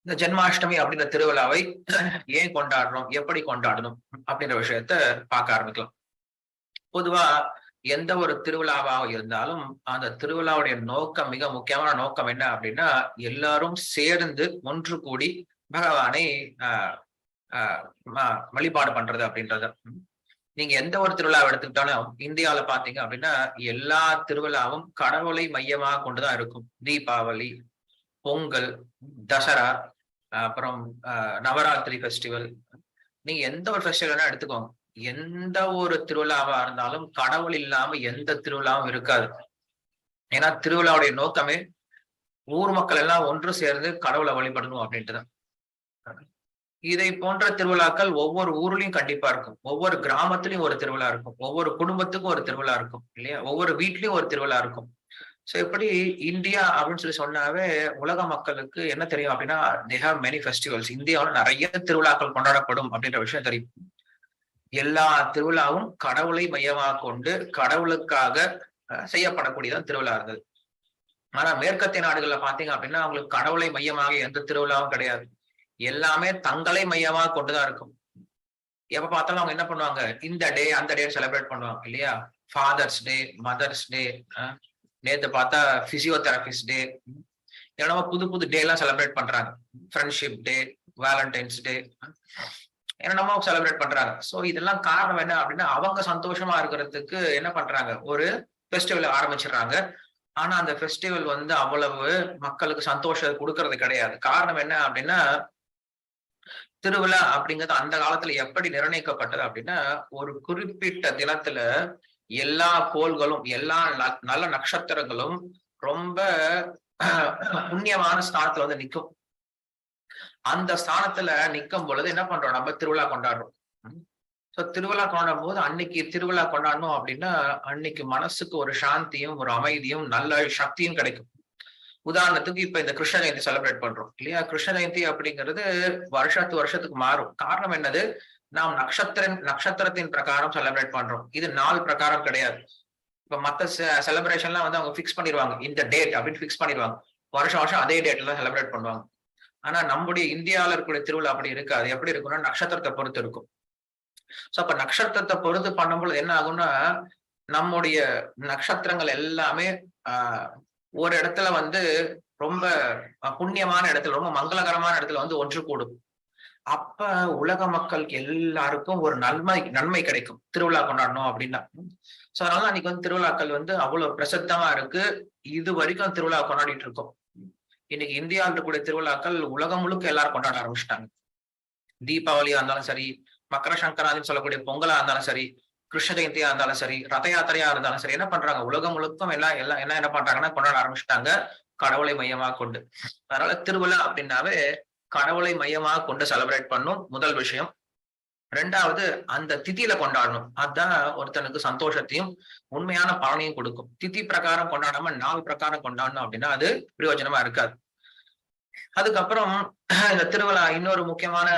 இந்த ஜென்மாஷ்டமி அப்படின்ற திருவிழாவை ஏன் கொண்டாடுறோம், எப்படி கொண்டாடணும் அப்படின்ற விஷயத்த பார்க்க ஆரம்பிக்கலாம். பொதுவா எந்த ஒரு திருவிழாவாக இருந்தாலும் அந்த திருவிழாவுடைய நோக்கம், மிக முக்கியமான நோக்கம் என்ன அப்படின்னா, எல்லாரும் சேர்ந்து ஒன்று கூடி பகவானை ஆஹ் ஆஹ் வழிபாடு பண்றது அப்படின்றது. நீங்க எந்த ஒரு திருவிழாவை எடுத்துக்கிட்டாலும் இந்தியாவில பாத்தீங்க அப்படின்னா எல்லா திருவிழாவும் கடவுளை மையமாக கொண்டுதான் இருக்கும். தீபாவளி, பொங்கல், தசரா, அப்புறம் நவராத்திரி ஃபெஸ்டிவல், நீங்க எந்த ஒரு ஃபெஸ்டிவல் எடுத்துக்கோங்க, எந்த ஒரு திருவிழாவா இருந்தாலும் கடவுள் இல்லாம எந்த திருவிழாவும் இருக்காது. ஏன்னா திருவிழாவுடைய நோக்கமே ஊர் மக்கள் எல்லாம் ஒன்று சேர்ந்து கடவுளை வழிபடணும் அப்படின்ட்டுதான். இதை போன்ற திருவிழாக்கள் ஒவ்வொரு ஊர்லயும் கண்டிப்பா இருக்கும். ஒவ்வொரு கிராமத்திலயும் ஒரு திருவிழா இருக்கும். ஒவ்வொரு குடும்பத்துக்கும் ஒரு திருவிழா இருக்கும் இல்லையா? ஒவ்வொரு வீட்லயும் ஒரு திருவிழா இருக்கும். சோ இப்படி இந்தியா அப்படின்னு சொல்லி சொன்னாவே உலக மக்களுக்கு என்ன தெரியும் அப்படின்னா, they have many festivals. இந்தியாவுல நிறைய திருவிழாக்கள் கொண்டாடப்படும் அப்படின்ற விஷயம் தெரியும். எல்லா திருவிழாவும் கடவுளை மையமாக கொண்டு கடவுளுக்காக செய்யப்படக்கூடியதான் திருவிழா இருந்தது. ஆனா மேற்கத்திய நாடுகள்ல பாத்தீங்க அப்படின்னா அவங்களுக்கு கடவுளை மையமாக எந்த திருவிழாவும் கிடையாது. எல்லாமே தங்களை மையமாக கொண்டுதான் இருக்கும். எப்ப பார்த்தாலும் அவங்க என்ன பண்ணுவாங்க, இந்த டே அந்த டே செலிப்ரேட் பண்ணுவாங்க இல்லையா? ஃபாதர்ஸ் டே, மதர்ஸ் டே, நேத்து பார்த்தா பிசியோதெரபிஸ்ட் டே, என்னவோ புது புது டே எல்லாம் செலிப்ரேட் பண்றாங்க. ஃப்ரெண்ட்ஷிப் டே, வேலண்டைன்ஸ் டே, என்னென்னமோ செலிப்ரேட் பண்றாங்க. சோ இதெல்லாம் காரணம் என்ன அப்படின்னா, அவங்க சந்தோஷமா இருக்கிறதுக்கு என்ன பண்றாங்க, ஒரு ஃபெஸ்டிவல் ஆரம்பிச்சிடுறாங்க. ஆனா அந்த ஃபெஸ்டிவல் அவ்வளவு மக்களுக்கு சந்தோஷம் கொடுக்கறது கிடையாது. காரணம் என்ன அப்படின்னா, திருவிழா அப்படிங்கிறது அந்த காலத்துல எப்படி நிர்ணயிக்கப்பட்டது அப்படின்னா, ஒரு குறிப்பிட்ட தினத்துல எல்லா கோள்களும், எல்லா நல்ல நட்சத்திரங்களும் ரொம்ப புண்ணியமான ஸ்தானத்துல நிக்கும். அந்த ஸ்தானத்துல நிக்கும் பொழுது என்ன பண்றோம், நம்ம திருவிழா கொண்டாடுறோம். சோ திருவிழா கொண்டாடும் போது அன்னைக்கு திருவிழா கொண்டாடணும் அப்படின்னா, அன்னைக்கு மனசுக்கு ஒரு சாந்தியும், ஒரு அமைதியும், நல்ல சக்தியும் கிடைக்கும். உதாரணத்துக்கு இப்ப இந்த கிருஷ்ண ஜெயந்தி செலிப்ரேட் பண்றோம் இல்லையா? கிருஷ்ண ஜெயந்தி அப்படிங்கிறது வருஷத்துக்கு மாறும். காரணம் என்னது, நாம் நட்சத்திரத்தின் பிரகாரம் செலிப்ரேட் பண்றோம். இது நாள் பிரகாரம் கிடையாது. இப்ப மத்த செலிப்ரேஷன்லாம் அவங்க பிக்ஸ் பண்ணிடுவாங்க, இந்த டேட் அப்படின்னு பிக்ஸ் பண்ணிடுவாங்க. வருஷம் அதே டேட்ல தான் செலிப்ரேட் பண்ணுவாங்க. ஆனா நம்முடைய இந்தியாவில இருக்கக்கூடிய திருவிழா அப்படி இருக்காது. எப்படி இருக்கும்னா நட்சத்திரத்தை பொறுத்து இருக்கும். சோ அப்ப நட்சத்திரத்தை பொறுத்து பண்ணும்போது என்ன ஆகும்னா, நம்முடைய நட்சத்திரங்கள் எல்லாமே ஒரு இடத்துல ரொம்ப புண்ணியமான இடத்துல, ரொம்ப மங்களகரமான இடத்துல ஒன்று கூடும். அப்ப உலக மக்களுக்கு எல்லாருக்கும் ஒரு நன்மை கிடைக்கும் திருவிழா கொண்டாடணும் அப்படின்னா. சோ அதனால அன்னைக்கு திருவிழாக்கள் அவ்வளவு பிரசித்தமா இருக்கு. இது வரைக்கும் திருவிழா கொண்டாடிட்டு இருக்கோம். இன்னைக்கு இந்தியாவில் இருக்கக்கூடிய திருவிழாக்கள் உலகம் முழுக்க எல்லாரும் கொண்டாட ஆரம்பிச்சிட்டாங்க. தீபாவளியா இருந்தாலும் சரி, மக்கர சங்கராந்தின்னு சொல்லக்கூடிய பொங்கலா இருந்தாலும் சரி, கிருஷ்ண ஜெயந்தியா இருந்தாலும் சரி, ரத யாத்திரையா இருந்தாலும் சரி, என்ன பண்றாங்க, உலகம் முழுக்கம் எல்லாம் என்ன பண்றாங்கன்னா கொண்டாட ஆரம்பிச்சுட்டாங்க, கடவுளை மையமாக கொண்டு. அதனால திருவிழா அப்படின்னாவே கடவுளை மையமாக கொண்டு செலிப்ரேட் பண்ணும் முதல் விஷயம். ரெண்டாவது, அந்த திதியில கொண்டாடணும். அதுதான் ஒருத்தனுக்கு சந்தோஷத்தையும் உண்மையான பலனையும் கொடுக்கும். திதி பிரகாரம் கொண்டாடாம நாள் பிரகாரம் கொண்டாடணும் அப்படின்னா அது பிரயோஜனமா இருக்காது. அதுக்கப்புறம் இந்த திருவிழா இன்னொரு முக்கியமான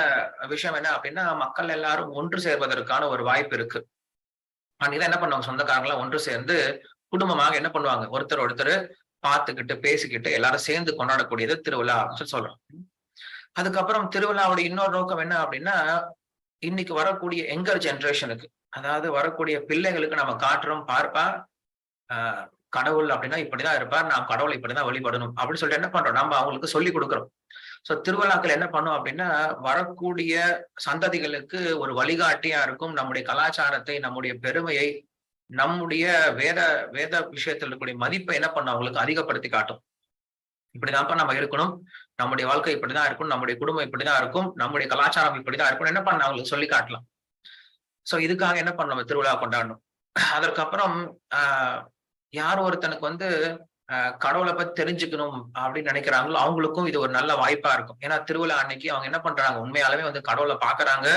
விஷயம் என்ன அப்படின்னா, மக்கள் எல்லாரும் ஒன்று சேர்வதற்கான ஒரு வாய்ப்பு இருக்கு. அன்னைக்குதான் என்ன பண்ணுவாங்க, சொந்தக்காரங்களாம் ஒன்று சேர்ந்து குடும்பமாக என்ன பண்ணுவாங்க, ஒருத்தர் பார்த்துக்கிட்டு பேசிக்கிட்டு எல்லாரும் சேர்ந்து கொண்டாடக்கூடியது திருவிழா அப்படின்னு சொல்றோம். அதுக்கப்புறம் திருவிழாவுடைய இன்னொரு நோக்கம் என்ன அப்படின்னா, இன்னைக்கு வரக்கூடிய யங்கர் ஜெனரேஷனுக்கு, அதாவது வரக்கூடிய பிள்ளைகளுக்கு நம்ம காட்டுறோம், பார்ப்பா கடவுள் அப்படின்னா இப்படிதான் இருப்பார், நாம் கடவுளை இப்படிதான் வழிபடணும் அப்படின்னு சொல்லிட்டு என்ன பண்றோம், நம்ம அவங்களுக்கு சொல்லி கொடுக்குறோம். சோ திருவிழாக்கள் என்ன பண்ணும் அப்படின்னா, வரக்கூடிய சந்ததிகளுக்கு ஒரு வழிகாட்டியா இருக்கும். நம்முடைய கலாச்சாரத்தை, நம்முடைய பெருமையை, நம்முடைய வேத விஷயத்தில் இருக்கக்கூடிய மதிப்பை என்ன பண்ணும், அவங்களுக்கு அதிகப்படுத்தி காட்டும். இப்படிதான்ப்பா நம்ம இருக்கணும், நம்முடைய வாழ்க்கை இப்படிதான் இருக்கும், நம்முடைய குடும்பம் இப்படிதான் இருக்கும், நம்முடைய கலாச்சாரம் இப்படிதான் இருக்கும், என்ன பண்ண அவங்களுக்கு சொல்லி காட்டலாம். சோ இதுக்காக என்ன பண்ணணும், திருவிழா கொண்டாடணும். அதற்கப்புறம் யார் ஒருத்தனுக்கு கடவுளை பத்தி தெரிஞ்சுக்கணும் அப்படின்னு நினைக்கிறாங்களோ அவங்களுக்கும் இது ஒரு நல்ல வாய்ப்பா இருக்கும். ஏன்னா திருவிழா அன்னைக்கு அவங்க என்ன பண்றாங்க, உண்மையாலுமே கடவுளை பாக்குறாங்க.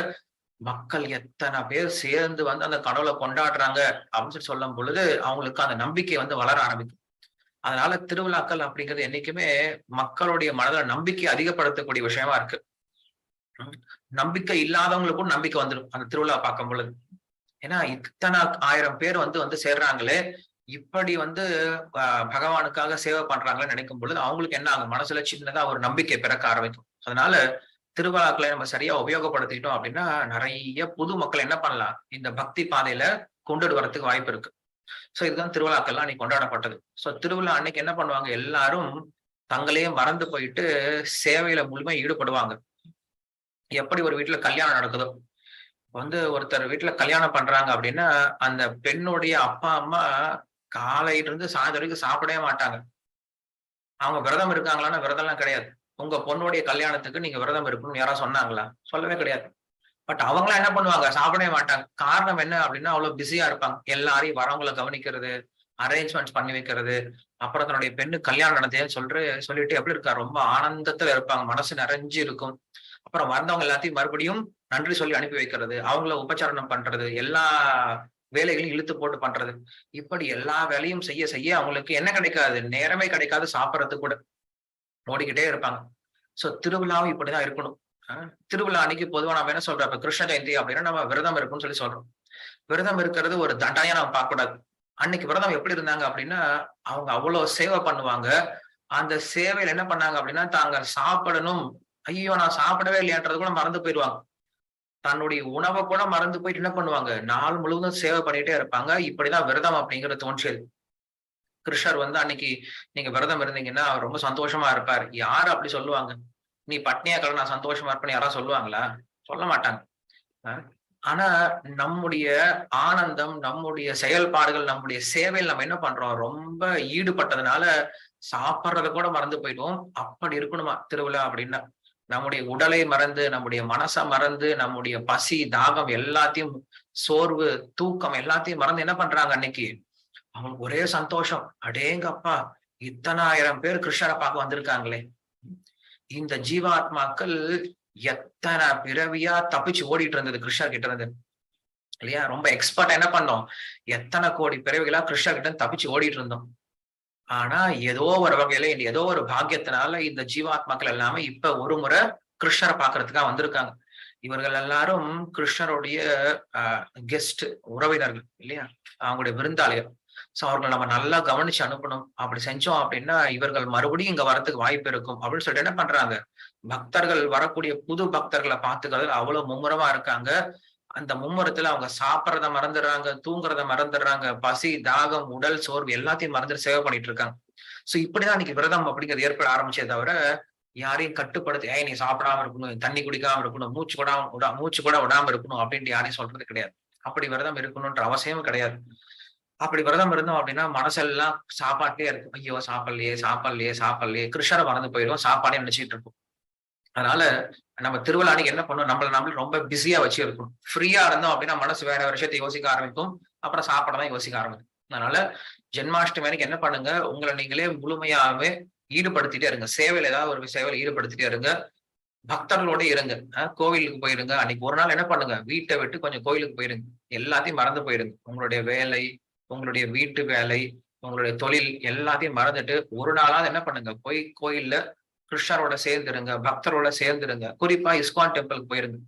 மக்கள் எத்தனை பேர் சேர்ந்து அந்த கடவுளை கொண்டாடுறாங்க அப்படின்னு சொல்லும் பொழுது அவங்களுக்கு அந்த நம்பிக்கை வளர ஆரம்பிக்கும். அதனால திருவிழாக்கள் அப்படிங்கிறது என்னைக்குமே மக்களுடைய மனதில நம்பிக்கை அதிகப்படுத்தக்கூடிய விஷயமா இருக்கு. நம்பிக்கை இல்லாதவங்களுக்கும் நம்பிக்கை வந்துடும் அந்த திருவிழா பார்க்கும் பொழுது. ஏன்னா இத்தனை 1000 பேர் சேர்றாங்களே, இப்படி பகவானுக்காக சேவை பண்றாங்கன்னு நினைக்கும் பொழுது அவங்களுக்கு என்ன ஆகும், மனசுல சின்னதா ஒரு நம்பிக்கை பிறக்க ஆரம்பிக்கும். அதனால திருவிழாக்களை நம்ம சரியா உபயோகப்படுத்திட்டோம் அப்படின்னா நிறைய புது மக்கள் என்ன பண்ணலாம், இந்த பக்தி பாதையில கொண்டுட்டு வரதுக்கு வாய்ப்பு இருக்கு. சோ இதுதான் திருவிழாக்கள்லாம் அன்னைக்கு கொண்டாடப்பட்டது. சோ திருவிழா அன்னைக்கு என்ன பண்ணுவாங்க, எல்லாரும் தங்களையே மறந்து போயிட்டு சேவையில முழுமையா ஈடுபடுவாங்க. எப்படி ஒரு வீட்டுல கல்யாணம் நடக்குதோ, ஒருத்தர் வீட்டுல கல்யாணம் பண்றாங்க அப்படின்னா அந்த பெண்ணுடைய அப்பா அம்மா காலையில இருந்து சாயந்தரம் வரைக்கும் சாப்பிடவே மாட்டாங்க. அவங்க விரதம் இருக்காங்களான்னா விரதம் எல்லாம் கிடையாது. உங்க பொண்ணுடைய கல்யாணத்துக்கு நீங்க விரதம் இருக்கணும்னு யாராவது சொன்னாங்களா? சொல்லவே கிடையாது. பட் அவங்களாம் என்ன பண்ணுவாங்க, சாப்பிடவே மாட்டாங்க. காரணம் என்ன அப்படின்னா அவ்வளவு பிஸியா இருப்பாங்க. எல்லாரையும் வரவங்களை கவனிக்கிறது, அரேஞ்ச்மெண்ட்ஸ் பண்ணி வைக்கிறது, அப்புறம் தன்னுடைய பெண்ணு கல்யாணம் நடந்தேன்னு சொல்லிட்டு எப்படி இருக்கா, ரொம்ப ஆனந்தத்துல இருப்பாங்க, மனசு நிறைஞ்சு இருக்கும். அப்புறம் வந்தவங்க எல்லாத்தையும் மறுபடியும் நன்றி சொல்லி அனுப்பி வைக்கிறது, அவங்கள உபச்சாரணம் பண்றது, எல்லா வேலைகளையும் இழுத்து போட்டு பண்றது. இப்படி எல்லா வேலையும் செய்ய செய்ய அவங்களுக்கு என்ன கிடைக்காது, நேரமே கிடைக்காது சாப்பிடறதுக்கு கூட. ஓடிக்கிட்டே இருப்பாங்க. சோ திருவிழாவும் இப்படிதான் இருக்கணும். திருவிழா அன்னைக்கு பொதுவா நம்ம என்ன சொல்றோம், இப்ப கிருஷ்ண ஜெயந்தி அப்படின்னா நம்ம விரதம் இருக்கும்னு சொல்லி சொல்றோம். விரதம் இருக்கிறது ஒரு தண்டனையா நம்ம பார்க்க கூடாது. அன்னைக்கு விரதம் எப்படி இருந்தாங்க அப்படின்னா, அவங்க அவ்வளவு சேவை பண்ணுவாங்க. அந்த சேவையில என்ன பண்ணாங்க அப்படின்னா, தாங்க சாப்பிடணும், ஐயோ நான் சாப்பிடவே இல்லையான்றது கூட மறந்து போயிடுவாங்க. தன்னுடைய உணவை கூட மறந்து போயிட்டு என்ன பண்ணுவாங்க, நாள் முழுவதும் சேவை பண்ணிட்டே இருப்பாங்க. இப்படிதான் விரதம் அப்படிங்கிறது தோன்றியது. கிருஷ்ணர் அன்னைக்கு நீங்க விரதம் இருந்தீங்கன்னா அவர் ரொம்ப சந்தோஷமா இருப்பார். யாரு அப்படி சொல்லுவாங்க? நீ பட்னியா கடை நான் சந்தோஷமா இருப்பேன்னு யாராவது சொல்லுவாங்களா? சொல்ல மாட்டாங்க. ஆனா நம்முடைய ஆனந்தம், நம்முடைய செயல்பாடுகள், நம்முடைய சேவையில் நம்ம என்ன பண்றோம், ரொம்ப ஈடுபட்டதுனால சாப்பிட்றத கூட மறந்து போயிடுவோம். அப்படி இருக்கணுமா திருவிழா அப்படின்னா? நம்முடைய உடலை மறந்து, நம்முடைய மனசை மறந்து, நம்முடைய பசி தாகம் எல்லாத்தையும், சோர்வு தூக்கம் எல்லாத்தையும் மறந்து என்ன பண்றாங்க அன்னைக்கு, அவங்களுக்கு ஒரே சந்தோஷம். அடேங்கப்பா, இத்தனாயிரம் பேர் கிருஷ்ணரை பார்க்க வந்திருக்காங்களே, இந்த ஜீவாத்மாக்கள் எத்தனை பிறவியா தப்பிச்சு ஓடிட்டு இருந்தது கிருஷ்ணர் கிட்ட இருந்து இல்லையா? ரொம்ப எக்ஸ்பர்ட்டா என்ன பண்ணோம், எத்தனை கோடி பிறவிகளா கிருஷ்ணர் கிட்ட தப்பிச்சு ஓடிட்டு இருந்தோம். ஆனா ஏதோ ஒரு வகையில ஏதோ ஒரு பாக்கியத்தினால இந்த ஜீவாத்மாக்கள் எல்லாமே இப்ப ஒரு முறை கிருஷ்ணரை பாக்குறதுக்காக வந்திருக்காங்க. இவர்கள் எல்லாரும் கிருஷ்ணருடைய கெஸ்ட், உறவினர்கள் இல்லையா, அவங்களுடைய விருந்தாளிகள். சோ அவர்களை நம்ம நல்லா கவனிச்சு அனுப்பணும். அப்படி செஞ்சோம் அப்படின்னா இவர்கள் மறுபடியும் இங்க வரத்துக்கு வாய்ப்பு இருக்கும் அப்படின்னு சொல்லிட்டு என்ன பண்றாங்க, பக்தர்கள் வரக்கூடிய புது பக்தர்களை பார்த்துக்கிறது அவ்வளவு மும்முரமா இருக்காங்க. அந்த மும்முரத்துல அவங்க சாப்பிட்றத மறந்துடுறாங்க, தூங்குறத மறந்துடுறாங்க, பசி தாகம் உடல் சோர்வு எல்லாத்தையும் மறந்துட்டு சேவை பண்ணிட்டு இருக்காங்க. சோ இப்படிதான் இன்னைக்கு விரதம் அப்படிங்கிறது ஏற்பட ஆரம்பிச்சே தவிர யாரையும் கட்டுப்படுத்தி நீ சாப்பிடாம இருக்கணும், தண்ணி குடிக்காம இருக்கணும், மூச்சு கூட விடாம இருக்கணும் அப்படின்ட்டு யாரையும் சொல்றது கிடையாது. அப்படி விரதம் இருக்கணும்ன்ற அவசியமும் கிடையாது. அப்படி விரதம் இருந்தோம் அப்படின்னா மனசெல்லாம் சாப்பாட்டே இருக்கும். ஐயோ சாப்பிடலையே கிருஷ்ணரை மறந்து போயிடும், சாப்பாடே நினைச்சிட்டு இருக்கும். அதனால நம்ம திருவிழா அன்னைக்கு என்ன பண்ணணும், நம்மள ரொம்ப பிஸியா வச்சு இருக்கணும். ஃப்ரீயா இருந்தோம் அப்படின்னா மனசு வேற விஷயத்தை யோசிக்க ஆரம்பிக்கும், அப்புறம் சாப்பிடதான் யோசிக்க ஆரம்பிக்கும். அதனால ஜென்மாஷ்டமி அன்னைக்கு என்ன பண்ணுங்க, உங்களை நீங்களே முழுமையாவே ஈடுபடுத்திட்டே இருங்க. சேவையில ஏதாவது ஒரு சேவையில ஈடுபடுத்திட்டே இருங்க. பக்தர்களோட இருங்க. கோவிலுக்கு போயிருங்க. அன்னைக்கு ஒரு நாள் என்ன பண்ணுங்க, வீட்டை விட்டு கொஞ்சம் கோயிலுக்கு போயிருங்க. எல்லாத்தையும் மறந்து போயிருங்க. உங்களுடைய வேலை, உங்களுடைய வீட்டு வேலை, உங்களுடைய தொழில் எல்லாத்தையும் மறந்துட்டு ஒரு நாளாவது என்ன பண்ணுங்க, போய் கோயில்ல கிருஷ்ணரோட சேர்ந்துருங்க, பக்தரோட சேர்ந்துருங்க. குறிப்பா இஸ்கான் டெம்பிளுக்கு போயிருங்க.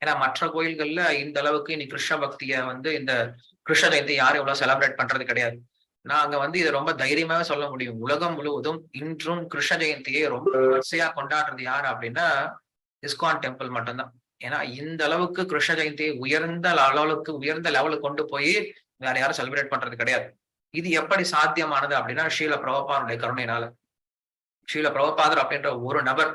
ஏன்னா மற்ற கோயில்கள்ல இந்த அளவுக்கு இனி கிருஷ்ண பக்திய இந்த கிருஷ்ண ஜெயந்தி யாரும் எவ்வளவு செலிப்ரேட் பண்றது கிடையாது. நாங்க இதை ரொம்ப தைரியமாவே சொல்ல முடியும். உலகம் முழுவதும் இன்றும் கிருஷ்ண ஜெயந்தியை ரொம்ப விமர்சையா கொண்டாடுறது யாரு அப்படின்னா இஸ்கான் டெம்பிள் மட்டும்தான். ஏன்னா இந்த அளவுக்கு கிருஷ்ண ஜெயந்தியை உயர்ந்த லெவலுக்கு கொண்டு போய் வேற யாரும் செலிப்ரேட் பண்றது கிடையாது. இது எப்படி சாத்தியமானது அப்படின்னா ஸ்ரீல பிரபுபாதருடைய கருணையினால. ஸ்ரீல பிரபுபாதர் அப்படின்ற ஒரு நபர்,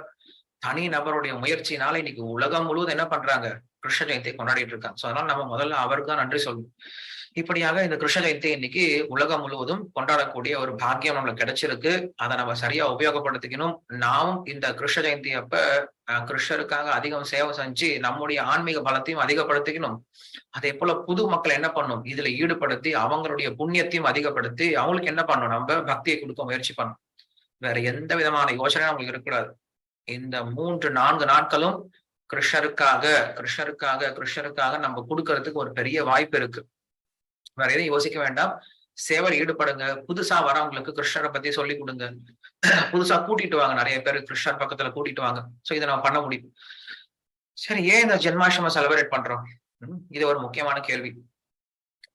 தனி நபருடைய முயற்சியினால இன்னைக்கு உலகம் முழுவதும் என்ன பண்றாங்க, கிருஷ்ண ஜெயந்தியை கொண்டாடிட்டு இருக்காங்க. சோ அதனால நம்ம முதல்ல அவருக்கு தான் நன்றி சொல்லணும். இப்படியாக இந்த கிருஷ்ண ஜெயந்தி இன்னைக்கு உலகம் முழுவதும் கொண்டாடக்கூடிய ஒரு பாக்கியம் நம்மளுக்கு கிடைச்சிருக்கு. அதை நம்ம சரியா உபயோகப்படுத்திக்கணும். நாமும் இந்த கிருஷ்ண ஜெயந்தி அப்ப கிருஷ்ணருக்காக அதிகம் சேவை செஞ்சு நம்முடைய ஆன்மீக பலத்தையும் அதிகப்படுத்திக்கணும். அதே போல புது மக்கள் என்ன பண்ணணும், இதுல ஈடுபடுத்தி அவங்களுடைய புண்ணியத்தையும் அதிகப்படுத்தி அவங்களுக்கு என்ன பண்ணணும், நம்ம பக்தியை கொடுக்க முயற்சி பண்ணணும். வேற எந்த விதமான யோசனையும் அவங்களுக்கு இருக்கக்கூடாது. இந்த 3-4 நாட்களும் கிருஷ்ணருக்காக நம்ம கொடுக்கறதுக்கு ஒரு பெரிய வாய்ப்பு இருக்கு. வேற எதையும் யோசிக்க வேண்டாம். சேவையில் ஈடுபடுங்க. புதுசா வரவங்களுக்கு கிருஷ்ணரை பத்தி சொல்லி கொடுங்க. புதுசா கூட்டிட்டு வாங்க, நிறைய பேர் கிருஷ்ணர் பக்கத்துல கூட்டிட்டு வாங்க. சோ இதை நம்ம பண்ண முடியும். சரி, ஏன் இந்த ஜென்மாஷ்டம செலிப்ரேட் பண்றோம்? இது ஒரு முக்கியமான கேள்வி.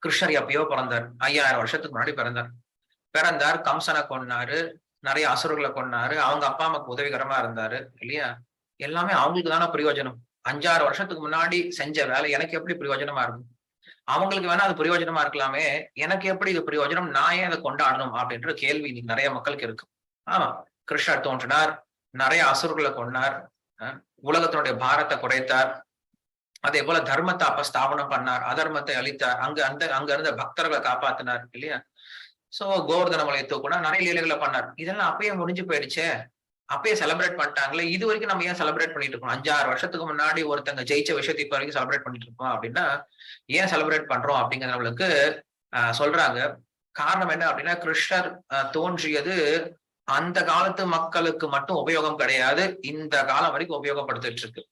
கிருஷ்ணர் எப்பயோ பிறந்தார், 5000 வருஷத்துக்கு முன்னாடி பிறந்தார். கம்சனை கொன்னாரு, நிறைய அசுரர்களை கொன்னாரு, அவங்க அப்பா அம்மாக்கு உதவிகரமா இருந்தாரு இல்லையா? எல்லாமே அவங்களுக்கு தானே பிரயோஜனம். 5-6 வருஷத்துக்கு முன்னாடி செஞ்ச வேலை எனக்கு எப்படி பிரயோஜனமா இருக்கும்? அவங்களுக்கு வேணா அது பிரயோஜனமா இருக்கலாமே, எனக்கு எப்படி இது பிரயோஜனம்? நான் ஏன் அதை கொண்டாடணும் அப்படின்ற கேள்வி இன்னைக்கு நிறைய மக்களுக்கு இருக்கு. ஆமா, கிருஷ்ணர் தோன்றினார், நிறைய அசுரர்களை கொன்னார், உலகத்தினுடைய பாரத்தை குறைத்தார், அதே போல தர்மத்தை அப்ப ஸ்தாபனம் பண்ணார், அதர்மத்தை அழித்தார், அங்க இருந்த பக்தர்களை காப்பாத்தினார் இல்லையா? சோ கோவர்தன மலையை தூக்குனா நிறைய லீலைகளை பண்ணார். இதெல்லாம் அப்பயே முடிஞ்சு போயிடுச்சே, அப்பயே செலிப்ரேட் பண்ணிட்டாங்களே, இது வரைக்கும் நம்ம ஏன் செலிப்ரேட் பண்ணிட்டு இருக்கோம்? 5-6 வருஷத்துக்கு முன்னாடி ஒருத்தங்க ஜெயிச்ச விஷயத்தை இப்ப வரைக்கும் செலிப்ரேட் பண்ணிட்டு இருக்கோம் அப்படின்னா ஏன் செலிப்ரேட் பண்றோம் அப்படிங்கிறது நம்மளுக்கு சொல்றாங்க. காரணம் என்ன அப்படின்னா, கிருஷ்ணர் தோன்றியது அந்த காலத்து மக்களுக்கு மட்டும் உபயோகம் கிடையாது, இந்த காலம் வரைக்கும் உபயோகப்படுத்திட்டு இருக்கு.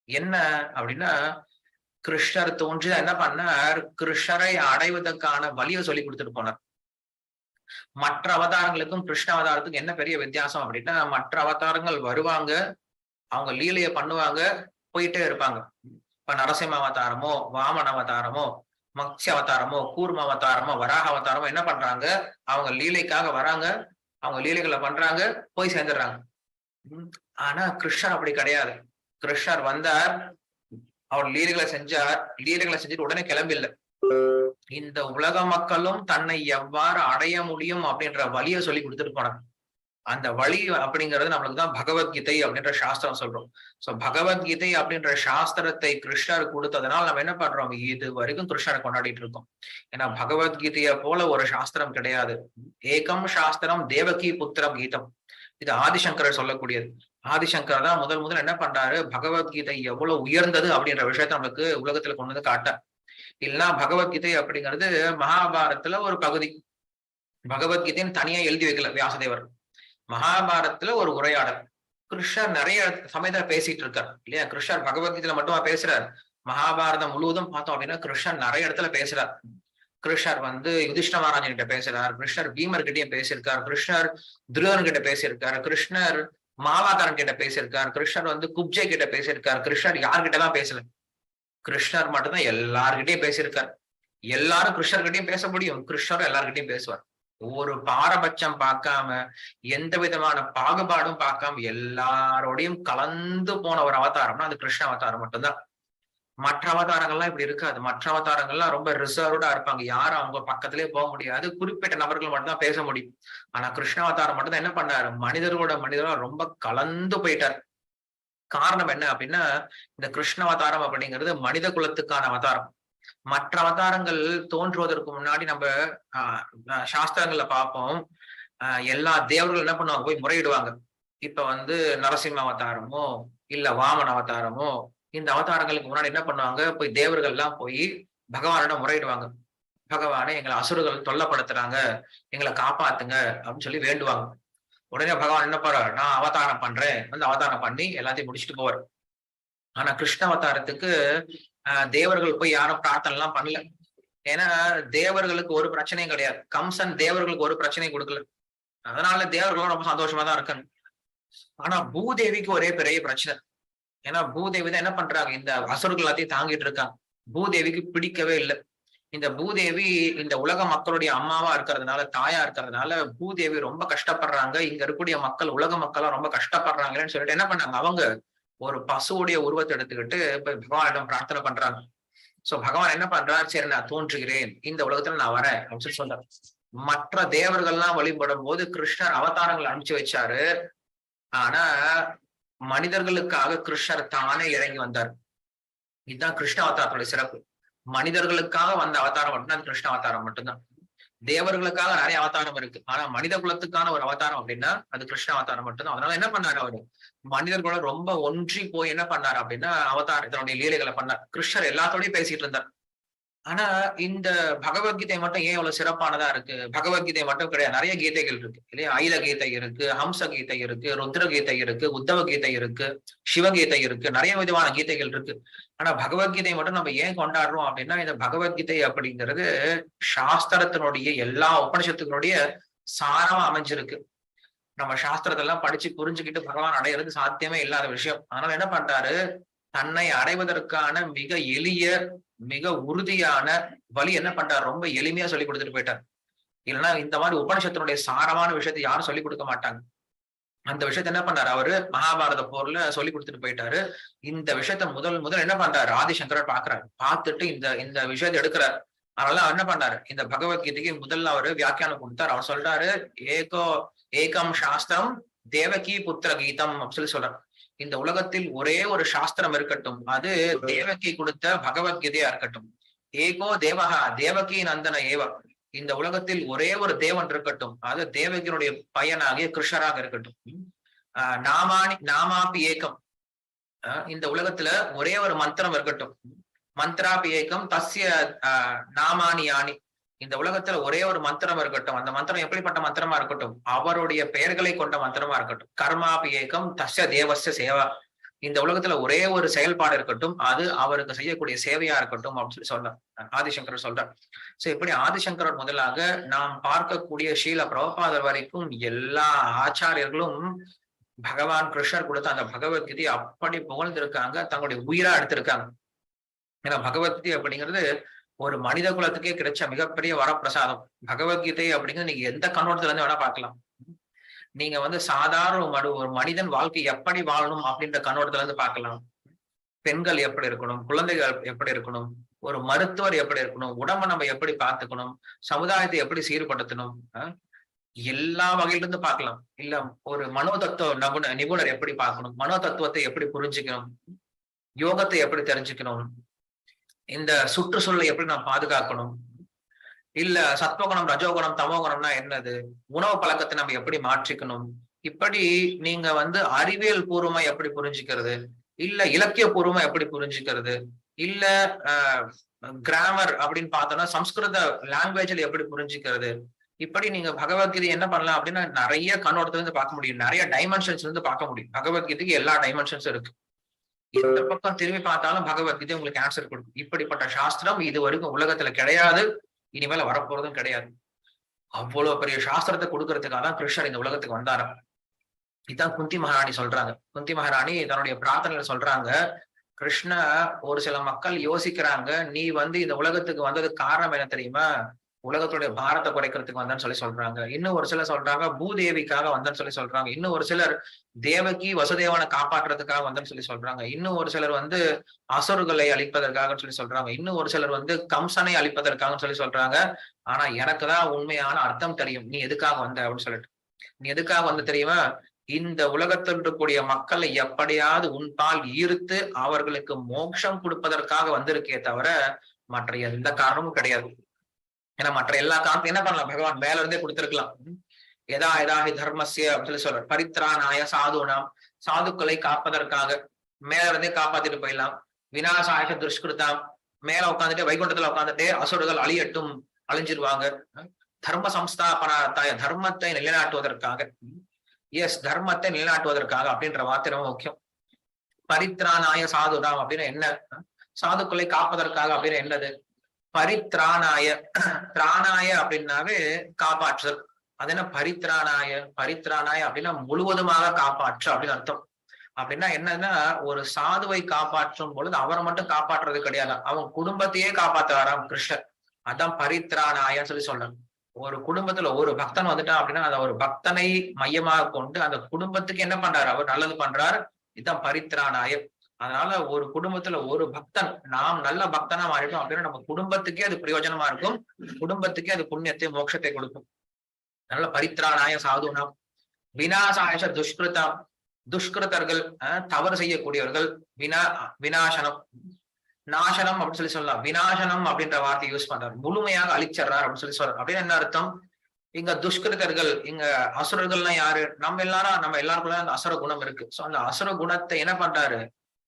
என்ன அப்படின்னா, கிருஷ்ணர் தோன்றி என்ன பண்ணார், கிருஷ்ணரை அடைவதற்கான வழியை சொல்லி கொடுத்துட்டு போனார். மற்ற அவதாரங்களுக்கும் கிருஷ்ண அவதாரத்துக்கும் என்ன பெரிய வித்தியாசம் அப்படின்னா, மற்ற அவதாரங்கள் வருவாங்க, அவங்க லீலையை பண்ணுவாங்க, போயிட்டே இருப்பாங்க. இப்ப நரசிம்ம அவதாரமோ, வாமன அவதாரமோ, மத்ஸ்ய அவதாரமோ, கூர்ம அவதாரமோ, வராக அவதாரமோ என்ன பண்றாங்க, அவங்க லீலைக்காக வராங்க, அவங்க லீலைகளை பண்றாங்க, போய் சேர்ந்துடுறாங்க. ஆனா கிருஷ்ணர் அப்படி கிடையாது. கிருஷ்ணர் வந்தார், அவர் லீலைகளை செஞ்சார், லீலைகளை செஞ்சுட்டு உடனே கிளம்பில்ல. இந்த உலக மக்களும் தன்னை எவ்வாறு அடைய முடியும் அப்படின்ற வழியை சொல்லி கொடுத்துட்டு போனாங்க. அந்த வழி அப்படிங்கிறது நம்மளுக்கு தான் பகவத்கீதை அப்படின்ற சாஸ்திரம் சொல்றோம். சோ பகவத்கீதை அப்படின்ற சாஸ்திரத்தை கிருஷ்ணர் கொடுத்ததுனால நம்ம என்ன பண்றோம், இது வரைக்கும் கிருஷ்ணரை கொண்டாடிட்டு இருக்கோம். ஏன்னா பகவத்கீதைய போல ஒரு சாஸ்திரம் கிடையாது. ஏகம் சாஸ்திரம் தேவகி புத்திரம் கீதம், இது ஆதிசங்கரர் சொல்லக்கூடியது. ஆதிசங்கர் தான் முதல் என்ன பண்றாரு, பகவத்கீதை எவ்வளவு உயர்ந்தது அப்படின்ற விஷயத்த நம்மளுக்கு உலகத்துல கொண்டு வந்து காட்ட. இல்லைன்னா பகவத்கீதை அப்படிங்கிறது மகாபாரதத்துல ஒரு பகுதி, பகவத்கீதைன்னு தனியா எழுதி வைக்கல வியாசதேவர். மகாபாரதத்துல ஒரு உரையாடல். கிருஷ்ணர் நிறைய சமயத்துல பேசிட்டு இருக்கார் இல்லையா? கிருஷ்ணர் பகவத்கீதையில மட்டுமா பேசுறார்? மகாபாரதம் முழுவதும் பார்த்தோம் அப்படின்னா கிருஷ்ணர் நிறைய இடத்துல பேசுறார். கிருஷ்ணர் யுதிஷ்ட மகாராஜன் கிட்ட பேசுறார், கிருஷ்ணர் பீமர் கிட்டயும் பேசியிருக்கார், கிருஷ்ணர் துருவன் கிட்ட பேசியிருக்காரு, கிருஷ்ணர் மாலாக்காரன் கிட்ட பேசியிருக்கார், கிருஷ்ணர் குப்ஜை கிட்ட பேசியிருக்கார். கிருஷ்ணர் யார்கிட்டதான் பேசல, கிருஷ்ணர் மட்டும்தான் எல்லார்கிட்டையும் பேசியிருக்கார். எல்லாரும் கிருஷ்ணர்கிட்டையும் பேச முடியும், கிருஷ்ணரும் எல்லார்கிட்டையும் பேசுவார். ஒரு பாரபட்சம் பார்க்காம, எந்த விதமான பாகுபாடும் பார்க்காம எல்லாரோடையும் கலந்து போன ஒரு அவதாரம்னா அது கிருஷ்ண அவதாரம் மட்டும்தான். மற்ற அவதாரங்கள்லாம் இப்படி இருக்காது. மற்ற அவதாரங்கள்லாம் ரொம்ப ரிசர்வ்டா இருப்பாங்க, யாரும் அவங்க பக்கத்திலேயே போக முடியாது, குறிப்பிட்ட நபர்கள் மட்டும்தான் பேச முடியும். ஆனா கிருஷ்ண அவதாரம் மட்டும்தான் என்ன பண்ணாரு, மனிதரோட ரொம்ப கலந்து போயிட்டார். காரணம் என்ன அப்படின்னா, இந்த கிருஷ்ண அவதாரம் அப்படிங்கிறது மனித குலத்துக்கான அவதாரம். மற்ற அவதாரங்கள் தோன்றுவதற்கு முன்னாடி நம்ம சாஸ்திரங்கள்ல பார்ப்போம், எல்லா தேவர்களும் என்ன பண்ணுவாங்க, போய் முறையிடுவாங்க. இப்ப நரசிம்ம அவதாரமோ இல்ல வாமன அவதாரமோ, இந்த அவதாரங்களுக்கு முன்னாடி என்ன பண்ணுவாங்க, போய் தேவர்கள் எல்லாம் போய் பகவானிடம் முறையிடுவாங்க. பகவானே, எங்களை அசுரர்கள் தொல்லப்படுத்துறாங்க, எங்களை காப்பாத்துங்க அப்படின்னு சொல்லி வேண்டுவாங்க. உடனே பகவான் என்ன போறாரு, நான் அவதாரம் பண்றேன், அவதாரம் பண்ணி எல்லாத்தையும் முடிச்சுட்டு போவார். ஆனா கிருஷ்ண அவதாரத்துக்கு தேவர்கள் போய் யாரும் பிரார்த்தனை எல்லாம் பண்ணல. ஏன்னா தேவர்களுக்கு ஒரு பிரச்சனையும் கிடையாது, கம்சன் தேவர்களுக்கு ஒரு பிரச்சனையும் கொடுக்கல, அதனால தேவர்களும் ரொம்ப சந்தோஷமா தான் இருக்காங்க. ஆனா பூதேவிக்கு ஒரே பெரிய பிரச்சனை. ஏன்னா பூதேவி தான் என்ன பண்றாங்க, இந்த அசுரர்கள் எல்லாத்தையும் தாங்கிட்டு இருக்காங்க. பூதேவிக்கு பிடிக்கவே இல்லை. இந்த பூதேவி இந்த உலக மக்களுடைய அம்மாவா இருக்கிறதுனால, தாயா இருக்கிறதுனால பூதேவி ரொம்ப கஷ்டப்படுறாங்க, இங்க இருக்கக்கூடிய மக்கள், உலக மக்கள் ரொம்ப கஷ்டப்படுறாங்கன்னு சொல்லிட்டு என்ன பண்ணாங்க, அவங்க ஒரு பசுவுடைய உருவத்தை எடுத்துக்கிட்டு போய் பகவானிடம் பிரார்த்தனை பண்றாங்க. சோ பகவான் என்ன பண்றாரு, சரி நான் தோன்றுகிறேன், இந்த உலகத்துல நான் வரேன் அப்படின்னு சொல்லி சொல்றாரு. மற்ற தேவர்கள்லாம் வழிபடும் போது கிருஷ்ணர் அவதாரங்களை அனுப்பிச்சு வச்சாரு. ஆனா மனிதர்களுக்காக கிருஷ்ணர் தானே இறங்கி வந்தார். இதுதான் கிருஷ்ண அவதாரத்துடைய சிறப்பு. மனிதர்களுக்காக வந்த அவதாரம் மட்டும்தான் கிருஷ்ண அவதாரம் மட்டும்தான். தேவர்களுக்காக நிறைய அவதாரம் இருக்கு, ஆனா மனித குலத்துக்கான ஒரு அவதாரம் அப்படின்னா அது கிருஷ்ண அவதாரம் மட்டும்தான். அதனால என்ன பண்ணாரு, அவரு மனிதர்களோட ரொம்ப ஒன்றி போய் என்ன பண்ணாரு அப்படின்னா அவதாரத்தினுடைய லீலைகளை பண்ணார். கிருஷ்ணர் எல்லாத்தோடய பேசிட்டு இருந்தார். ஆனா இந்த பகவத்கீதை மட்டும் ஏன் இவ்வளவு சிறப்பானதா இருக்கு? பகவத்கீதை மட்டும் கிடையாது, நிறைய கீதைகள் இருக்கு இல்லையா? ஆயுத கீதை இருக்கு, ஹம்ச கீதை இருக்கு, ருத்ர கீதை இருக்கு, உத்தவ கீதை இருக்கு, சிவகீதை இருக்கு, நிறைய விதமான கீதைகள் இருக்கு. ஆனா பகவத்கீதை மட்டும் நம்ம ஏன் கொண்டாடுறோம் அப்படின்னா, இந்த பகவத்கீதை அப்படிங்கிறது சாஸ்திரத்தினுடைய எல்லா உபனிஷத்துக்களுடைய சாரமா அமைஞ்சிருக்கு. நம்ம சாஸ்திரத்தெல்லாம் படிச்சு புரிஞ்சுக்கிட்டு பகவான் அடையிறது சாத்தியமே இல்லாத விஷயம். அதனால என்ன பண்றாரு, தன்னை அடைவதற்கான மிக எளிய மிக உறுதியான வழி என்ன பண்றாரு, ரொம்ப எளிமையா சொல்லி கொடுத்துட்டு போயிட்டார். இல்லைன்னா இந்த மாதிரி உபனிஷத்தினுடைய சாரமான விஷயத்தை யாரும் சொல்லிக் கொடுக்க மாட்டாங்க. அந்த விஷயத்த என்ன பண்ணாரு அவரு மகாபாரத போர்ல சொல்லி கொடுத்துட்டு போயிட்டாரு. இந்த விஷயத்த முதல் என்ன பண்றாரு ஆதிசங்கரர் பாக்குறாரு. பார்த்துட்டு இந்த இந்த விஷயத்த எடுக்கிறார். அதனால என்ன பண்ணாரு, இந்த பகவத்கீதைக்கு முதல்ல அவரு வியாக்கியானம் கொடுத்தார். அவர் சொல்றாரு, ஏகோ ஏகம் சாஸ்திரம் தேவகி புத்திர கீதம் அப்படின்னு சொல்லி சொல்றாரு. இந்த உலகத்தில் ஒரே ஒரு சாஸ்திரம் இருக்கட்டும், அது தேவகி கொடுத்த பகவத்கீதையா இருக்கட்டும். ஏகோ தேவகா தேவகி நந்தன ஏவ, இந்த உலகத்தில் ஒரே ஒரு தேவன் இருக்கட்டும், அது தேவகியினுடைய பையனாகிய கிருஷ்ணராக இருக்கட்டும். நாமாபி ஏகம், இந்த உலகத்துல ஒரே ஒரு மந்திரம் இருக்கட்டும். மந்திராபி ஏகம் தஸ்ய நாமானி யானி, இந்த உலகத்துல ஒரே ஒரு மந்திரம் இருக்கட்டும். அந்த மந்திரம் எப்படிப்பட்ட மந்திரமா இருக்கட்டும், அவருடைய பெயர்களை கொண்ட மந்திரமா இருக்கட்டும். கர்மாபி ஏகம் தஸ்ய தேவஸ்ய சேவா, இந்த உலகத்துல ஒரே ஒரு செயல்பாடு இருக்கட்டும், அது அவருக்கு செய்யக்கூடிய சேவையா இருக்கட்டும் அப்படின்னு சொல்லி சொல்றார் ஆதிசங்கரர் சொல்றார். சோ இப்படி ஆதிசங்கரர் முதலாக நாம் பார்க்கக்கூடிய ஸ்ரீல பிரபுபாதர் வரைக்கும் எல்லா ஆச்சாரியர்களும் பகவான் கிருஷ்ணர் கொடுத்த அந்த பகவத்கீதையை அப்படி புகழ்ந்திருக்காங்க, தங்களுடைய உயிரா எடுத்திருக்காங்க. ஏன்னா பகவத்கீதை அப்படிங்கிறது ஒரு மனித குலத்துக்கே கிடைச்ச மிகப்பெரிய வரப்பிரசாதம். பகவத்கீதை அப்படிங்கிறது நீங்க எந்த கண்ணோட்டத்துல இருந்து வேணா பார்க்கலாம். நீங்க சாதாரண ஒரு மனிதன் வாழ்க்கை எப்படி வாழணும் அப்படின்ற கண்ணோட்டத்துல இருந்து பார்க்கலாம். பெண்கள் எப்படி இருக்கணும், குழந்தைகள் எப்படி இருக்கணும், ஒரு மருத்துவர் எப்படி இருக்கணும், உடம்ப நம்ம எப்படி பார்த்துக்கணும், சமுதாயத்தை எப்படி சீர்படுத்தணும், எல்லா வகையிலிருந்து பார்க்கலாம். இல்ல ஒரு மனோதத்துவ நிபுணர் எப்படி பார்க்கணும், மனோ தத்துவத்தை எப்படி புரிஞ்சுக்கணும், யோகத்தை எப்படி தெரிஞ்சுக்கணும், இந்த சுற்றுச்சூழலை எப்படி நாம் பாதுகாக்கணும், இல்ல சத்வகுணம் ரஜோகுணம் தமோகுணம்னா என்னது, உணவு பழக்கத்தை நம்ம எப்படி மாற்றிக்கணும், இப்படி நீங்க அறிவியல் பூர்வமா எப்படி புரிஞ்சுக்கிறது, இல்ல இலக்கிய பூர்வமா எப்படி புரிஞ்சுக்கிறது, இல்ல கிராமர் அப்படின்னு பார்த்தோம்னா சம்ஸ்கிருத லாங்குவேஜ்ல எப்படி புரிஞ்சுக்கிறது, இப்படி நீங்க பகவத்கீதை என்ன பண்ணலாம் அப்படின்னா நிறைய கண்ணோட்டத்துல இருந்து பார்க்க முடியும், நிறைய டைமென்ஷன்ஸ்ல இருந்து பார்க்க முடியும். பகவத்கீதைக்கு எல்லா டைமென்ஷன்ஸும் இருக்கு. எந்த பக்கம் திரும்பி பார்த்தாலும் பகவத்கீதை உங்களுக்கு ஆன்சர் கொடுக்கும். இப்படிப்பட்ட சாஸ்திரம் இது வரைக்கும் உலகத்துல கிடையாது, இனிமேல வரப்போறதும் கிடையாது. அவ்வளவு பெரிய சாஸ்திரத்தை கொடுக்கறதுக்காக தான் கிருஷ்ணர் இந்த உலகத்துக்கு வந்தாரு. இதுதான் குந்தி மகாராணி சொல்றாங்க. குந்தி மகாராணி தன்னுடைய பிரார்த்தனையில சொல்றாங்க, கிருஷ்ண ஒரு சில மக்கள் யோசிக்கிறாங்க, நீ இந்த உலகத்துக்கு வந்ததுக்கு காரணம் என்ன தெரியுமா, உலகத்துடைய பாரத்தை குறைக்கிறதுக்கு வந்தேன்னு சொல்லி சொல்றாங்க. இன்னும் ஒரு சிலர் சொல்றாங்க பூதேவிக்காக வந்தேன்னு சொல்லி சொல்றாங்க. இன்னும் ஒரு சிலர் தேவகி வசுதேவனை காப்பாற்றுறதுக்காக வந்தேன்னு சொல்லி சொல்றாங்க. இன்னும் ஒரு சிலர் அசுரர்களை அழிப்பதற்காக சொல்லி சொல்றாங்க. இன்னும் ஒரு சிலர் கம்சனை அழிப்பதற்காக சொல்லி சொல்றாங்க. ஆனா எனக்குதான் உண்மையான அர்த்தம் தெரியும், நீ எதுக்காக வந்த அப்படின்னு சொல்லிட்டு. நீ எதுக்காக தெரியுமா, இந்த உலகத்தில் இருக்கக்கூடிய மக்களை எப்படியாவது உன்பால் ஈர்த்து அவர்களுக்கு மோட்சம் கொடுப்பதற்காக வந்திருக்கே தவிர மற்ற எந்த காரணமும் கிடையாது. ஏன்னா மற்ற எல்லா காரணத்தையும் என்ன பண்ணலாம், பகவான் மேல இருந்தே கொடுத்திருக்கலாம். எதாஹி தர்மஸ்ய அப்படின்னு சொல்ற பரித்ராணாய சாதுனாம், சாதுக்களை காப்பதற்காக மேல இருந்தே காப்பாத்திட்டு போயிடலாம். விநாசாய துஷ்கிருதாம், மேல உட்காந்துட்டு வைகுண்டத்துல உட்காந்துட்டு அசுரர்கள் அழியட்டும், அழிஞ்சிருவாங்க. தர்ம சம்ஸ்தாபனார்த்தாய, தர்மத்தை நிலைநாட்டுவதற்காக, தர்மத்தை நிலைநாட்டுவதற்காக அப்படின்ற வார்த்தை ரொம்ப முக்கியம். பரித்ராணாய சாதுனாம் அப்படின்னா என்ன, சாதுக்களை காப்பதற்காக அப்படின்னு என்னது, பரித்ராணாய, திராணாய அப்படின்னாவே காப்பாற்றுதல். அது என்ன பரித்ராணாய, பரித்ராணாய அப்படின்னா முழுவதுமாக காப்பாற்று அப்படின்னு அர்த்தம். அப்படின்னா என்னன்னா, ஒரு சாதுவை காப்பாற்றும் பொழுது அவரை மட்டும் காப்பாற்றுறது கிடையாது, அவன் குடும்பத்தையே காப்பாற்றுறாராம் கிருஷ்ணர். அதான் பரித்ராணாயன்னு சொல்லி சொல்றாங்க. ஒரு குடும்பத்துல ஒரு பக்தன் வந்துட்டான் அப்படின்னா அந்த ஒரு பக்தனை மையமாக கொண்டு அந்த குடும்பத்துக்கு என்ன பண்றாரு, அவர் நல்லது பண்றாரு. இதுதான் பரித்ராணாய. அதனால ஒரு குடும்பத்துல ஒரு பக்தன் நாம் நல்ல பக்தனா மாறிட்டோம் அப்படின்னா நம்ம குடும்பத்துக்கே அது பிரயோஜனமா இருக்கும், குடும்பத்துக்கே அது புண்ணியத்தை மோட்சத்தை கொடுக்கும். நல்ல பரித்ராணாய சாதுனாம், விநாசாய துஷ்கிருதம், துஷ்கிருதர்கள் தவறு செய்யக்கூடியவர்கள், விநாசனம், நாசனம் அப்படின்னு சொல்லலாம். விநாசனம் அப்படின்ற வார்த்தையை யூஸ் பண்றாரு, முழுமையாக அழிச்சிடுறாரு அப்படின்னு சொல்றாரு. அப்படின்னு என்ன அர்த்தம், இங்க துஷ்கிருதர்கள், இங்க அசுரர்கள்லாம் யாரு, நம்ம எல்லாருக்குள்ள அந்த அசுர குணம் இருக்கு. சோ அந்த அசுர குணத்தை என்ன பண்றாரு,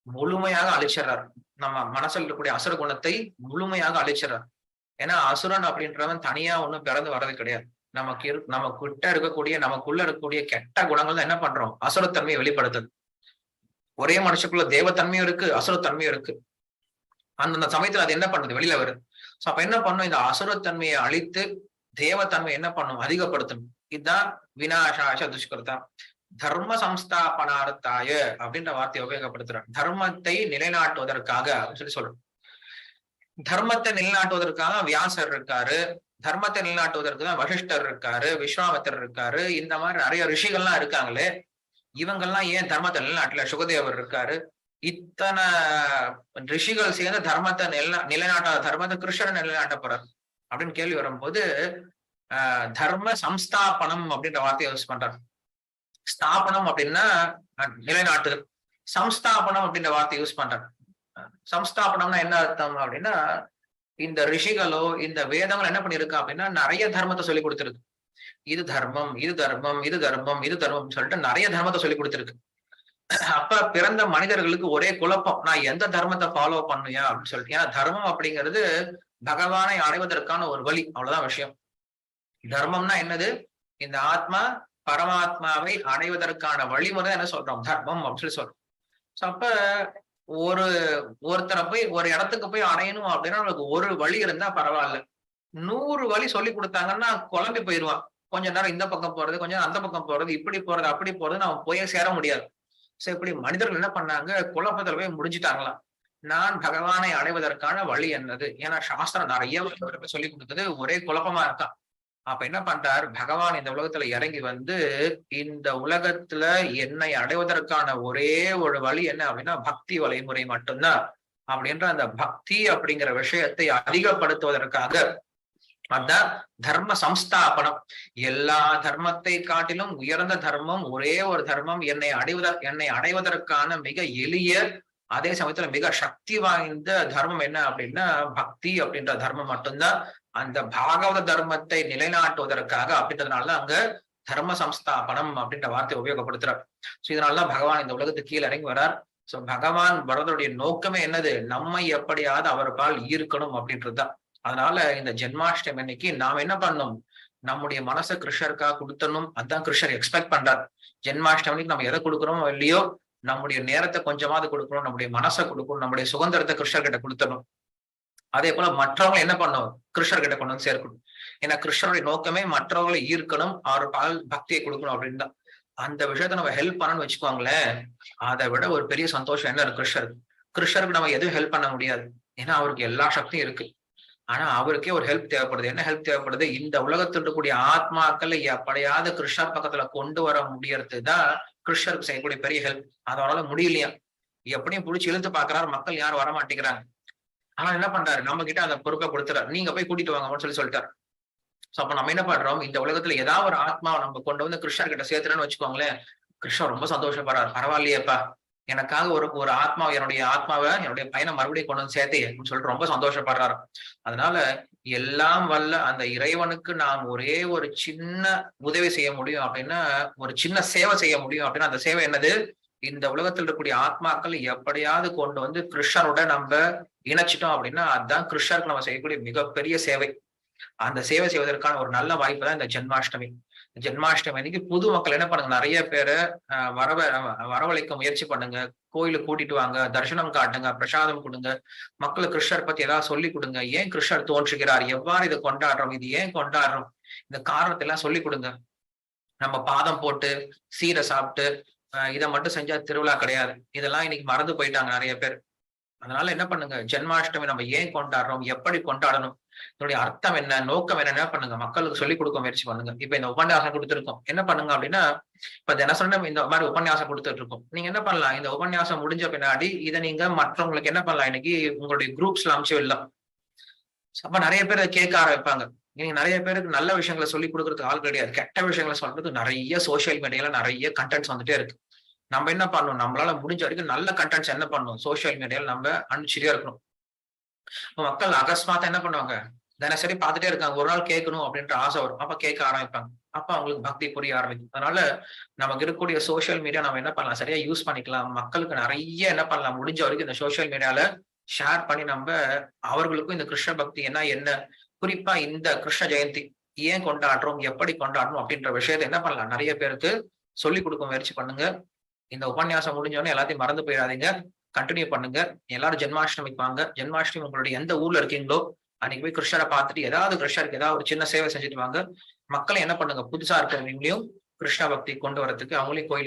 முழுமையாக அழிச்சிடறாரு. நம்ம மனசுல இருக்கக்கூடிய அசுர குணத்தை முழுமையாக அழிச்சிடறாரு. ஏன்னா அசுரன் அப்படின்றவன் தனியா ஒண்ணும் பிறந்து வர்றது கிடையாது. நம்ம கிட்ட இருக்கக்கூடிய நமக்குள்ள இருக்கக்கூடிய கெட்ட குணங்கள் தான் என்ன பண்றோம், அசுரத்தன்மையை வெளிப்படுத்துது. ஒரே மனுஷக்குள்ள தேவத்தன்மையும் இருக்கு, அசுரத்தன்மையும் இருக்கு. அந்தந்த சமயத்துல அது என்ன பண்ணுது, வெளியில வருது. சோ அப்ப என்ன பண்ணும், இந்த அசுரத்தன்மையை அழித்து தேவத்தன்மை என்ன பண்ணும், அதிகப்படுத்தணும். இதுதான் விநாசாய துஷ்கிருதா. தர்ம சம்ஸ்தாபனார்த்தாய அப்படின்ற வார்த்தையை உபயோகப்படுத்துறார். தர்மத்தை நிலைநாட்டுவதற்காக அப்படின்னு சொல்றோம். தர்மத்தை நிலைநாட்டுவதற்காக வியாசர் இருக்காரு, தர்மத்தை நிலைநாட்டுவதற்கு தான் வசிஷ்டர் இருக்காரு, விஸ்வாமித்திரர் இருக்காரு, இந்த மாதிரி நிறைய ரிஷிகள்லாம் இருக்காங்களே. இவங்கெல்லாம் ஏன் தர்மத்தை நிலைநாட்டல? சுகதேவர் இருக்காரு. இத்தனை ரிஷிகள் சேர்ந்து தர்மத்தை நிலைநாட்டாத தர்மத்தை கிருஷ்ணன் நிலைநாட்ட போறார் அப்படின்னு கேள்வி வரும்போது தர்ம சம்ஸ்தாபனம் அப்படின்ற வார்த்தையை யூஸ் பண்றார். ஸ்தாபனம் அப்படின்னா நிலைநாட்டுதல், சம்ஸ்தாபனம் அப்படின்ற வார்த்தையை யூஸ் பண்றார். சம்ஸ்தாபனம்னா என்ன அர்த்தம் அப்படின்னா, இந்த ரிஷிகளோ இந்த வேதங்கள் என்ன பண்ணிருக்கு அப்படின்னா நிறைய தர்மத்தை சொல்லி கொடுத்துருக்கு. இது தர்மம், இது தர்மம், இது தர்மம், இது தர்மம் சொல்லிட்டு நிறைய தர்மத்தை சொல்லி கொடுத்துருக்கு. அப்ப பிறந்த மனிதர்களுக்கு ஒரே குழப்பம், நான் எந்த தர்மத்தை ஃபாலோ பண்ணுயா அப்படின்னு சொல்லிட்டு. ஏன்னா தர்மம் அப்படிங்கிறது பகவானை அடைவதற்கான ஒரு வழி, அவ்வளவுதான் விஷயம். தர்மம்னா என்னது? இந்த ஆத்மா பரமாத்மாவை அடைவதற்கான வழிமுறை என்ன சொல்றோம்? தர்மம் அப்படின்னு சொல்லி சொல்றோம். சோ அப்ப ஒருத்தரை போய் ஒரு இடத்துக்கு போய் அடையணும் அப்படின்னா நமக்கு ஒரு வழி இருந்தா பரவாயில்ல. 100 வழி சொல்லி கொடுத்தாங்கன்னா குழம்பி போயிடுவான். கொஞ்ச நேரம் இந்த பக்கம் போறது, கொஞ்ச நேரம் அந்த பக்கம் போறது, இப்படி போறது அப்படி போறது, அவன் போய் சேர முடியாது. சோ இப்படி மனிதர்கள் என்ன பண்ணாங்க? குழப்பத்துல போய் முடிஞ்சுட்டாங்களாம். நான் பகவானை அடைவதற்கான வழி என்னது? ஏன்னா சாஸ்திரம் நிறைய சொல்லி கொடுத்தது, ஒரே குழப்பமா இருக்கான். அப்ப என்ன பண்றார்? பகவான் இந்த உலகத்துல இறங்கி வந்து இந்த உலகத்துல என்னை அடைவதற்கான ஒரே ஒரு வழி என்ன அப்படின்னா பக்தி வழிமுறை மட்டும்தான் அப்படின்ற அந்த பக்தி அப்படிங்கிற விஷயத்தை அதிகப்படுத்துவதற்காக அதான் தர்ம சம்ஸ்தாபனம். எல்லா தர்மத்தை காட்டிலும் உயர்ந்த தர்மம், ஒரே ஒரு தர்மம், என்னை அடைவதற்கான மிக எளிய அதே சமயத்துல மிக சக்தி வாய்ந்த தர்மம் என்ன அப்படின்னா பக்தி அப்படின்ற தர்மம் மட்டும்தான். அந்த பாகவத தர்மத்தை நிலைநாட்டுவதற்காக அப்படின்றதுனாலதான் அங்க தர்ம சம்ஸ்தாபனம் அப்படின்ற வார்த்தை உபயோகப்படுத்துறார். சோ இதனாலதான் பகவான் இந்த உலகத்துக்கு கீழே இறங்கி வரார். சோ பகவான் வரதுடைய நோக்கமே என்னது? நம்மை எப்படியாவது அவர் பால் ஈர்க்கணும் அப்படின்றதுதான். அதனால இந்த ஜென்மாஷ்டமி அன்னைக்கு நாம் என்ன பண்ணணும்? நம்முடைய மனசை கிருஷ்ணருக்காக கொடுத்தணும். அதான் கிருஷ்ணர் எக்ஸ்பெக்ட் பண்றார். ஜென்மாஷ்டமிக்கு நம்ம எதை கொடுக்குறோமோ இல்லையோ நம்முடைய நேரத்தை கொஞ்சமாவது கொடுக்கணும், நம்முடைய மனசை கொடுக்கணும், நம்முடைய சுதந்திரத்தை கிருஷ்ணர்கிட்ட கொடுத்தணும். அதே போல மற்றவங்க என்ன பண்ணும்? கிருஷ்ணர்கிட்ட கொண்டு வந்து சேர்க்கணும். ஏன்னா கிருஷ்ணருடைய நோக்கமே மற்றவங்களை ஈர்க்கணும், அவர் பால் பக்தியை கொடுக்கணும் அப்படின்னு தான். அந்த விஷயத்த நம்ம ஹெல்ப் பண்ணணும்னு வச்சுக்கோங்களேன், அதை விட ஒரு பெரிய சந்தோஷம் என்ன இருக்கு கிருஷ்ணருக்கு? கிருஷ்ணருக்கு நம்ம எதுவும் ஹெல்ப் பண்ண முடியாது, ஏன்னா அவருக்கு எல்லா சக்தியும் இருக்கு. ஆனா அவருக்கே ஒரு ஹெல்ப் தேவைப்படுது. என்ன ஹெல்ப் தேவைப்படுது? இந்த உலகத்தில் இருக்கக்கூடிய ஆத்மாக்களை எப்படியாவது கிருஷ்ணர் பக்கத்துல கொண்டு வர முடியறது தான் கிருஷ்ணருக்கு செய்யக்கூடிய பெரிய ஹெல்ப். அதனால முடியலையா, எப்படியும் பிடிச்சி இழுத்து பாக்குறாரு, மக்கள் யாரும் வர மாட்டேங்கிறாங்க. ஆனா என்ன பண்றாரு? நம்ம கிட்ட அந்த பொறுப்பை கொடுத்துறாரு, நீங்க போய் கூட்டிட்டு வாங்கன்னு சொல்லிட்டாரு. சோ அப்ப நம்ம என்ன பண்றோம்? இந்த உலகத்துல ஏதாவது ஒரு ஆத்மாவை நம்ம கொண்டு வந்து கிருஷ்ணர் கிட்ட சேர்த்துறேன்னு வச்சுக்கோங்களேன், கிருஷ்ணர் ரொம்ப சந்தோஷப்படுறாரு. பரவாயில்லையேப்பா, எனக்காக ஒரு ஆத்மாவை, என்னுடைய பையனை மறுபடியும் கொண்டு வந்து சேர்த்தே அப்படின்னு சொல்லிட்டு ரொம்ப சந்தோஷப்படுறாரு. அதனால எல்லாம் வல்ல அந்த இறைவனுக்கு நாம் ஒரே ஒரு சின்ன உதவி செய்ய முடியும் அப்படின்னா, ஒரு சின்ன சேவை செய்ய முடியும் அப்படின்னா, அந்த சேவை என்னது? இந்த உலகத்தில் இருக்கக்கூடிய ஆத்மாக்கள் எப்படியாவது கொண்டு வந்து கிருஷ்ணரோட நம்ம இணைச்சிட்டோம் அப்படின்னா அதுதான் கிருஷ்ணருக்கு நம்ம செய்யக்கூடிய மிகப்பெரிய சேவை. அந்த சேவை செய்வதற்கான ஒரு நல்ல வாய்ப்பு தான் இந்த ஜென்மாஷ்டமி. ஜென்மாஷ்டமி அன்னைக்கு புது மக்கள் என்ன பண்ணுங்க? நிறைய பேரை வரவழைக்க முயற்சி பண்ணுங்க, கோயிலுக்கு கூட்டிட்டு வாங்க, தரிசனம் காட்டுங்க, பிரசாதம் கொடுங்க, மக்களுக்கு கிருஷ்ணர் பத்தி ஏதாவது சொல்லி கொடுங்க. ஏன் கிருஷ்ணர் தோன்றுகிறார், எவ்வாறு இதை கொண்டாடுறோம், இது ஏன் கொண்டாடுறோம், இந்த காரணத்தை எல்லாம் சொல்லி கொடுங்க. நம்ம பாதம் போட்டு சீரை சாப்பிட்டு இதை மட்டும் செஞ்சா திருவிழா கிடையாது. இதெல்லாம் இன்னைக்கு மறந்து போயிட்டாங்க நிறைய பேர். அதனால என்ன பண்ணுங்க? ஜென்மாஷ்டமி நம்ம ஏன் கொண்டாடுறோம், எப்படி கொண்டாடணும், இதனுடைய அர்த்தம் என்ன, நோக்கம் என்ன பண்ணுங்க, மக்களுக்கு சொல்லிக் கொடுக்க முயற்சி பண்ணுங்க. இப்ப இந்த உபன்யாசம் கொடுத்துருக்கோம், என்ன பண்ணுங்க அப்படின்னா, இப்ப தினசரி இந்த மாதிரி உபன்யாசம் கொடுத்துட்டு இருக்கோம். நீங்க என்ன பண்ணலாம்? இந்த உபன்யாசம் முடிஞ்ச பின்னாடி இதை நீங்க மற்றவங்களுக்கு என்ன பண்ணலாம்? இன்னைக்கு உங்களுடைய குரூப்ஸ்ல அனுப்பிச்சு விடலாம். அப்ப நிறைய பேர் கேட்க ஆரம்பிப்பாங்க. நீங்க நிறைய பேருக்கு நல்ல விஷயங்களை சொல்லி கொடுக்கறதுக்கு ஆள் கிடையாது, கெட்ட விஷயங்களை சொல்றதுக்கு நிறைய சோசியல் மீடியால நிறைய கண்டென்ட்ஸ் வந்துட்டே இருக்கு. நம்ம என்ன பண்ணணும்? நம்மளால முடிஞ்ச வரைக்கும் நல்ல கண்டென்ட்ஸ் என்ன பண்ணணும்? சோசியல் மீடியால நம்ம அனுப்பிச்சுட்டே இருக்கணும். மக்கள் அகஸ்மாத்தா என்ன பண்ணுவாங்க? தினசரி பார்த்துட்டே இருக்காங்க, ஒரு நாள் கேட்கணும் அப்படின்ற ஆசை வரும், அப்ப கேட்க ஆரம்பிப்பாங்க. அப்ப அவங்களுக்கு பக்தி புரிய ஆரம்பிக்கும். அதனால நமக்கு இருக்கக்கூடிய சோசியல் மீடியா நம்ம என்ன பண்ணலாம்? சரியா யூஸ் பண்ணிக்கலாம். மக்களுக்கு நிறைய என்ன பண்ணலாம்? முடிஞ்ச வரைக்கும் இந்த சோசியல் மீடியால ஷேர் பண்ணி நம்ம அவர்களுக்கும் இந்த கிருஷ்ண பக்தி என்ன, குறிப்பா இந்த கிருஷ்ண ஜெயந்தி ஏன் கொண்டாடுறோம், எப்படி கொண்டாடணும் அப்படின்ற விஷயத்த என்ன பண்ணலாம்? நிறைய பேருக்கு சொல்லிக் கொடுக்க முயற்சி பண்ணுங்க. இந்த உபன்யாசம் முடிஞ்சோடனே எல்லாத்தையும் மறந்து போயிடாதீங்க, கண்டினியூ பண்ணுங்க. எல்லாரும் ஜென்மாஷ்டமிக்கு வாங்க. ஜென்மாஷ்டமி உங்களுடைய எந்த ஊர்ல இருக்கீங்களோ அன்னைக்கு போய் கிருஷ்ணரை பார்த்துட்டு ஏதாவது கிருஷ்ணருக்கு ஏதாவது ஒரு சின்ன சேவை செஞ்சுட்டு வாங்க. மக்களை என்ன பண்ணுங்க? புதுசா இருக்கிறவங்களையும் கிருஷ்ண பக்தி கொண்டு வரதுக்கு அவங்களையும் கோயிலுக்கு